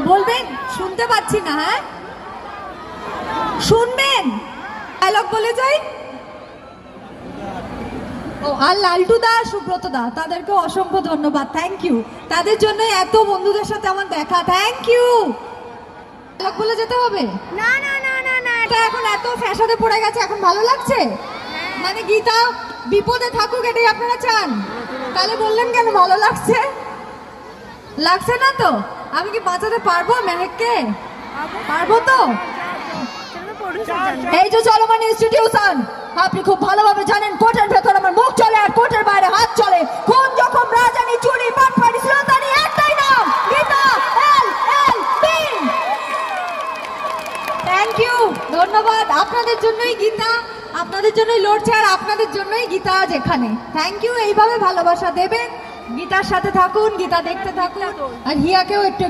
বলবেন? শুনতে পাচ্ছি না। হ্যাঁ, শুনবেন? ডায়লগ বলে যাই। ও, আর লালটু দা, সুব্রত দা, তাদেরকে অসংখ্য ধন্যবাদ, থ্যাংক ইউ। তাদের জন্য এত বন্ধুদের সাথে আমার দেখা, থ্যাংক ইউ। ডায়লগ বলে যেতে হবে? না না না না না, এটা এখন এত ফ্যাশনে পড়ে গেছে, এখন ভালো লাগছে? মানে গীতা বিপদে থাকুক এটাই আপনারা চান? তাহলে বললেন কেন ভালো লাগছে? লাগছে না তো? আমি কি বাঁচাতে পারবো মেহেককে? পারবো তো? এই যে চলমান ইনস্টিটিউশন, আপনি খুব ভালোভাবে জানেন কোর্টের ভেতর আমার মুখ চলে আর কোর্টের বাইরে হাত চলে। কোন যখন রাজানি চুরি বাটপাড়ি শ্লীলতাহানি, একটাই নাম, গীতা LLB। থ্যাংক ইউ, ধন্যবাদ। আপনাদের জন্যই গীতা, আপনাদের জন্যই লড়ছে, আর আপনাদের জন্যই গীতা আজ এখানে। Thank you. এইভাবে ভালোবাসা দেবেন, গীতার সাথে থাকুন, গীতা দেখতে থাকুন, আর হিয়াকেও একটু